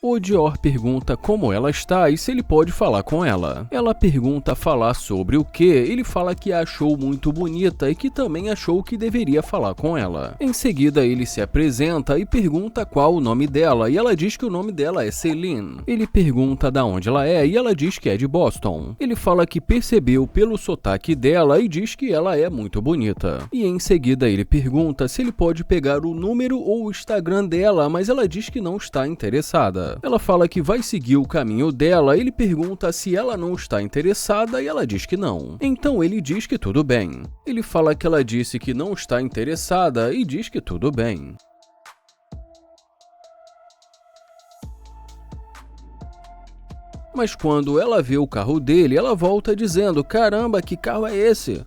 O Dior pergunta como ela está e se ele pode falar com ela. Ela pergunta falar sobre o que, ele fala que a achou muito bonita e que também achou que deveria falar com ela. Em seguida ele se apresenta e pergunta qual o nome dela e ela diz que o nome dela é Celine. Ele pergunta de onde ela é e ela diz que é de Boston. Ele fala que percebeu pelo sotaque dela e diz que ela é muito bonita. E em seguida ele pergunta se ele pode pegar o número ou o Instagram dela, mas ela diz que não está interessada. Ela fala que vai seguir o caminho dela, ele pergunta se ela não está interessada e ela diz que não. Então ele diz que tudo bem. Ele fala que ela disse que não está interessada e diz que tudo bem. Mas quando ela vê o carro dele, ela volta dizendo: "Caramba, que carro é esse?"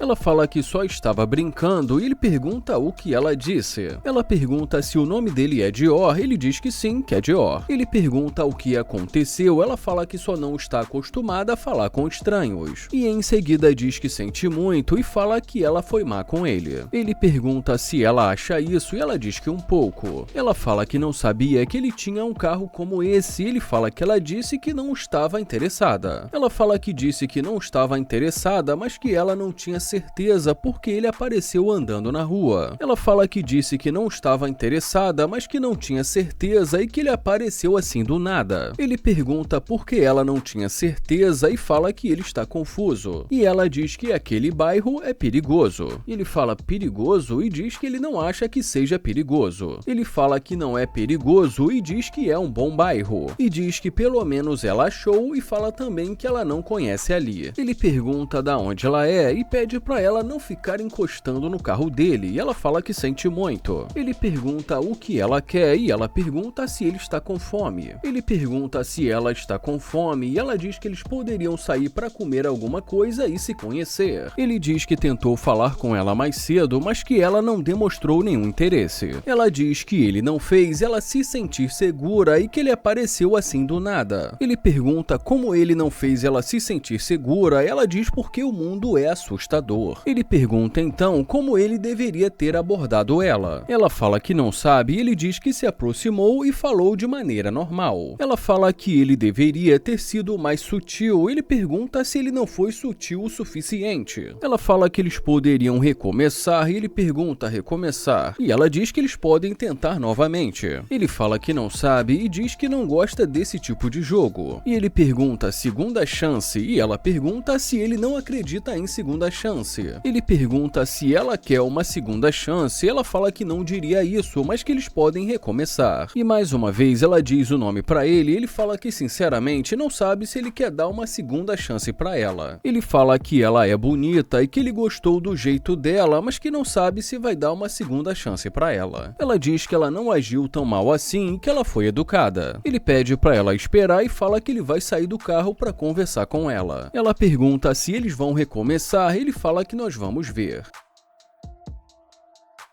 Ela fala que só estava brincando e ele pergunta o que ela disse. Ela pergunta se o nome dele é Dior, ele diz que sim, que é Dior. Ele pergunta o que aconteceu, ela fala que só não está acostumada a falar com estranhos. E em seguida diz que sente muito e fala que ela foi má com ele. Ele pergunta se ela acha isso e ela diz que um pouco. Ela fala que não sabia que ele tinha um carro como esse e ele fala que ela disse que não estava interessada. Ela fala que disse que não estava interessada, mas que ela não tinha certeza porque ele apareceu andando na rua. Ela fala que disse que não estava interessada, mas que não tinha certeza e que ele apareceu assim do nada. Ele pergunta por que ela não tinha certeza e fala que ele está confuso. E ela diz que aquele bairro é perigoso. Ele fala perigoso e diz que ele não acha que seja perigoso. Ele fala que não é perigoso e diz que é um bom bairro. E diz que pelo menos ela achou e fala também que ela não conhece ali. Ele pergunta de onde ela é e pede para ela não ficar encostando no carro dele e ela fala que sente muito. Ele pergunta o que ela quer e ela pergunta se ele está com fome. Ele pergunta se ela está com fome e ela diz que eles poderiam sair para comer alguma coisa e se conhecer. Ele diz que tentou falar com ela mais cedo, mas que ela não demonstrou nenhum interesse. Ela diz que ele não fez ela se sentir segura e que ele apareceu assim do nada. Ele pergunta como ele não fez ela se sentir segura, ela diz porque o mundo é assustador. Ele pergunta então como ele deveria ter abordado ela. Ela fala que não sabe e ele diz que se aproximou e falou de maneira normal. Ela fala que ele deveria ter sido mais sutil. Ele pergunta se ele não foi sutil o suficiente. Ela fala que eles poderiam recomeçar e ele pergunta recomeçar. E ela diz que eles podem tentar novamente. Ele fala que não sabe e diz que não gosta desse tipo de jogo. E ele pergunta segunda chance e ela pergunta se ele não acredita em segunda chance. Ele pergunta se ela quer uma segunda chance, ela fala que não diria isso, mas que eles podem recomeçar. E mais uma vez ela diz o nome pra ele e ele fala que sinceramente não sabe se ele quer dar uma segunda chance pra ela. Ele fala que ela é bonita e que ele gostou do jeito dela, mas que não sabe se vai dar uma segunda chance pra ela. Ela diz que ela não agiu tão mal assim e que ela foi educada. Ele pede pra ela esperar e fala que ele vai sair do carro pra conversar com ela. Ela pergunta se eles vão recomeçar, ele fala que nós vamos ver.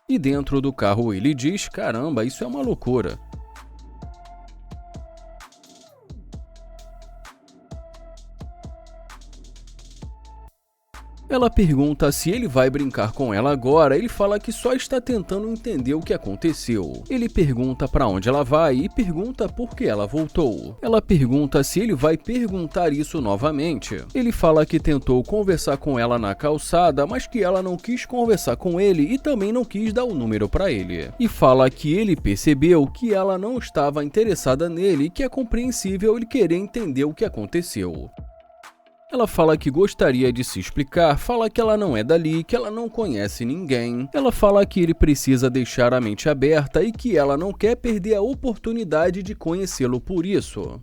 E dentro do carro ele diz: "Caramba, isso é uma loucura." Ela pergunta se ele vai brincar com ela agora, ele fala que só está tentando entender o que aconteceu. Ele pergunta para onde ela vai e pergunta por que ela voltou. Ela pergunta se ele vai perguntar isso novamente. Ele fala que tentou conversar com ela na calçada, mas que ela não quis conversar com ele e também não quis dar o número para ele. E fala que ele percebeu que ela não estava interessada nele e que é compreensível ele querer entender o que aconteceu. Ela fala que gostaria de se explicar, fala que ela não é dali, que ela não conhece ninguém. Ela fala que ele precisa deixar a mente aberta e que ela não quer perder a oportunidade de conhecê-lo por isso.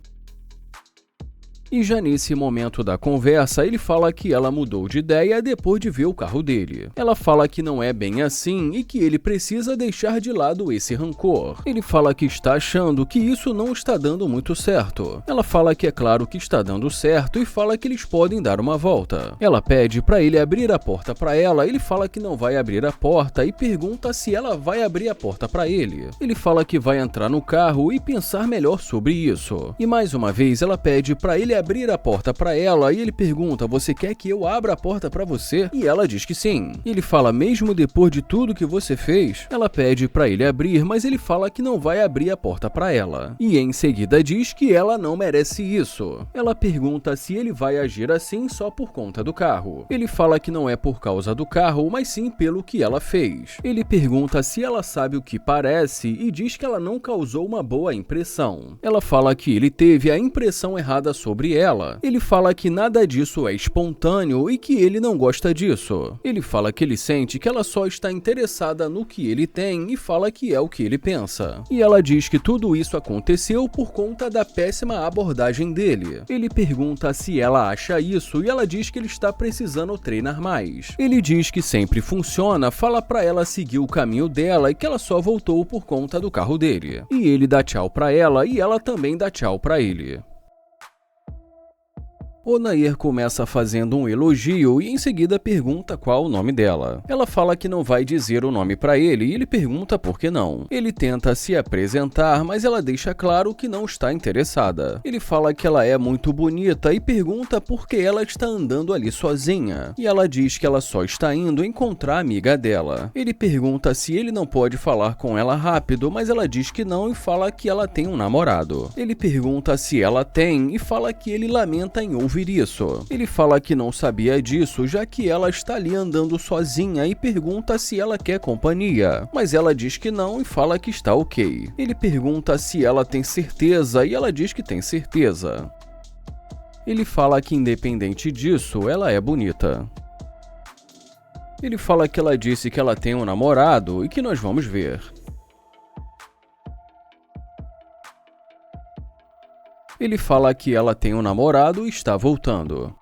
E já nesse momento da conversa, ele fala que ela mudou de ideia depois de ver o carro dele. Ela fala que não é bem assim e que ele precisa deixar de lado esse rancor. Ele fala que está achando que isso não está dando muito certo. Ela fala que é claro que está dando certo e fala que eles podem dar uma volta. Ela pede para ele abrir a porta para ela, ele fala que não vai abrir a porta e pergunta se ela vai abrir a porta para ele. Ele fala que vai entrar no carro e pensar melhor sobre isso. E mais uma vez ela pede para ele abrir a porta para ela e ele pergunta: você quer que eu abra a porta para você? E ela diz que sim. Ele fala: mesmo depois de tudo que você fez? Ela pede para ele abrir, mas ele fala que não vai abrir a porta para ela. E em seguida diz que ela não merece isso. Ela pergunta se ele vai agir assim só por conta do carro. Ele fala que não é por causa do carro, mas sim pelo que ela fez. Ele pergunta se ela sabe o que parece e diz que ela não causou uma boa impressão. Ela fala que ele teve a impressão errada sobre ela. Ele fala que nada disso é espontâneo e que ele não gosta disso. Ele fala que ele sente que ela só está interessada no que ele tem e fala que é o que ele pensa. E ela diz que tudo isso aconteceu por conta da péssima abordagem dele. Ele pergunta se ela acha isso e ela diz que ele está precisando treinar mais. Ele diz que sempre funciona, fala pra ela seguir o caminho dela e que ela só voltou por conta do carro dele. E ele dá tchau pra ela e ela também dá tchau pra ele. Onair começa fazendo um elogio e em seguida pergunta qual o nome dela. Ela fala que não vai dizer o nome para ele e ele pergunta por que não. Ele tenta se apresentar, mas ela deixa claro que não está interessada. Ele fala que ela é muito bonita e pergunta por que ela está andando ali sozinha. E ela diz que ela só está indo encontrar a amiga dela. Ele pergunta se ele não pode falar com ela rápido, mas ela diz que não e fala que ela tem um namorado. Ele pergunta se ela tem e fala que ele lamenta em ouvir isso. Ele fala que não sabia disso, já que ela está ali andando sozinha e pergunta se ela quer companhia, mas ela diz que não e fala que está ok. Ele pergunta se ela tem certeza e ela diz que tem certeza. Ele fala que independente disso, ela é bonita. Ele fala que ela disse que ela tem um namorado e que nós vamos ver. Ele fala que ela tem um namorado e está voltando.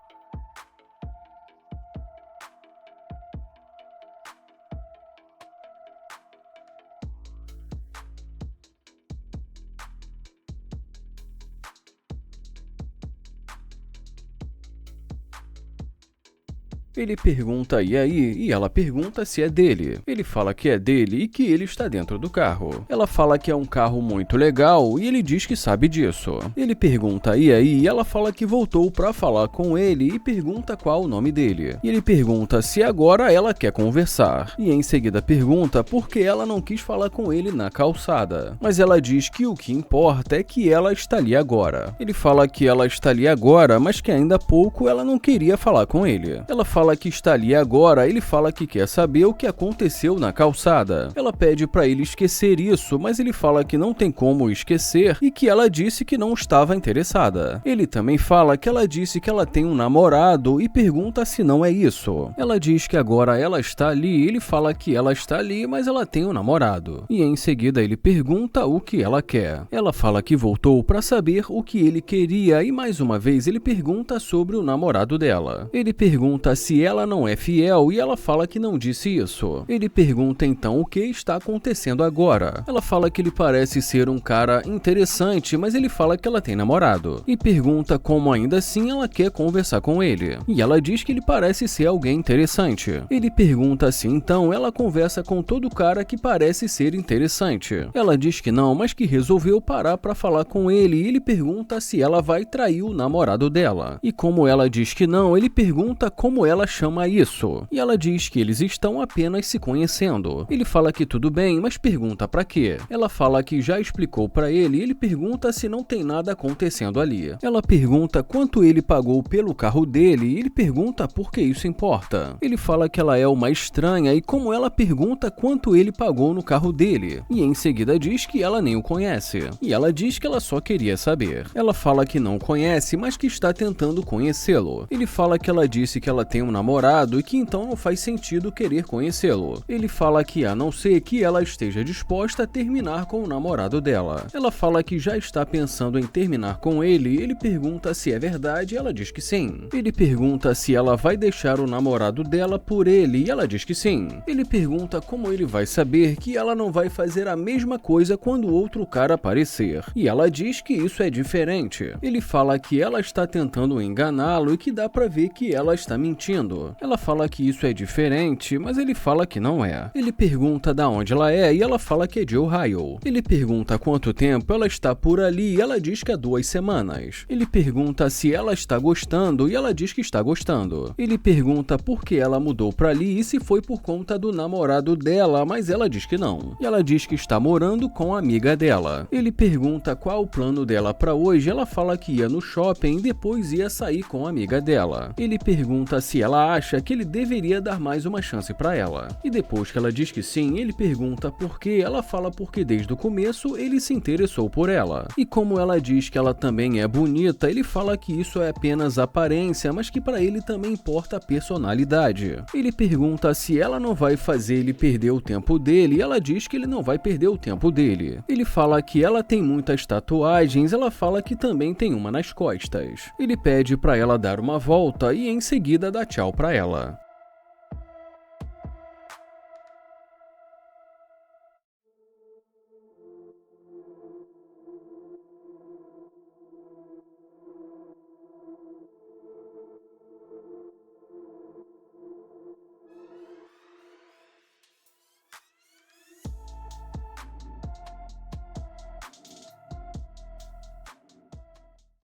Ele pergunta e aí, e ela pergunta se é dele. Ele fala que é dele e que ele está dentro do carro. Ela fala que é um carro muito legal e ele diz que sabe disso. Ele pergunta e aí, e ela fala que voltou para falar com ele e pergunta qual o nome dele. E ele pergunta se agora ela quer conversar. E em seguida pergunta por que ela não quis falar com ele na calçada. Mas ela diz que o que importa é que ela está ali agora. Ele fala que ela está ali agora, mas que ainda há pouco ela não queria falar com ele. Ela fala que está ali agora, ele fala que quer saber o que aconteceu na calçada. Ela pede para ele esquecer isso, mas ele fala que não tem como esquecer e que ela disse que não estava interessada. Ele também fala que ela disse que ela tem um namorado e pergunta se não é isso. Ela diz que agora ela está ali, ele fala que ela está ali, mas ela tem um namorado. E em seguida ele pergunta o que ela quer. Ela fala que voltou para saber o que ele queria e mais uma vez ele pergunta sobre o namorado dela. Ele pergunta se ela não é fiel e ela fala que não disse isso. Ele pergunta então o que está acontecendo agora. Ela fala que ele parece ser um cara interessante, mas ele fala que ela tem namorado. E pergunta como ainda assim ela quer conversar com ele. E ela diz que ele parece ser alguém interessante. Ele pergunta se então ela conversa com todo cara que parece ser interessante. Ela diz que não, mas que resolveu parar para falar com ele e ele pergunta se ela vai trair o namorado dela. E como ela diz que não, ele pergunta como ela chama isso. E ela diz que eles estão apenas se conhecendo. Ele fala que tudo bem, mas pergunta pra quê. Ela fala que já explicou pra ele e ele pergunta se não tem nada acontecendo ali. Ela pergunta quanto ele pagou pelo carro dele e ele pergunta por que isso importa. Ele fala que ela é uma estranha e como ela pergunta quanto ele pagou no carro dele. E em seguida diz que ela nem o conhece. E ela diz que ela só queria saber. Ela fala que não conhece, mas que está tentando conhecê-lo. Ele fala que ela disse que ela tem um namorado e que então não faz sentido querer conhecê-lo. Ele fala que a não ser que ela esteja disposta a terminar com o namorado dela. Ela fala que já está pensando em terminar com ele, ele pergunta se é verdade e ela diz que sim. Ele pergunta se ela vai deixar o namorado dela por ele e ela diz que sim. Ele pergunta como ele vai saber que ela não vai fazer a mesma coisa quando outro cara aparecer. E ela diz que isso é diferente. Ele fala que ela está tentando enganá-lo e que dá pra ver que ela está mentindo. assistindo. Ela fala que isso é diferente, mas ele fala que não é. Ele pergunta da onde ela é e ela fala que é de Ohio. Ele pergunta há quanto tempo ela está por ali e ela diz que há 2 semanas. Ele pergunta se ela está gostando e ela diz que está gostando. Ele pergunta por que ela mudou pra ali e se foi por conta do namorado dela, mas ela diz que não. E ela diz que está morando com a amiga dela. Ele pergunta qual o plano dela pra hoje, ela fala que ia no shopping e depois ia sair com a amiga dela. Ele pergunta se ela acha que ele deveria dar mais uma chance pra ela. E depois que ela diz que sim, ele pergunta por quê, ela fala porque desde o começo ele se interessou por ela. E como ela diz que ela também é bonita, ele fala que isso é apenas aparência, mas que pra ele também importa a personalidade. Ele pergunta se ela não vai fazer ele perder o tempo dele e ela diz que ele não vai perder o tempo dele. Ele fala que ela tem muitas tatuagens, ela fala que também tem uma nas costas. Ele pede pra ela dar uma volta e em seguida dá tchau pra ela.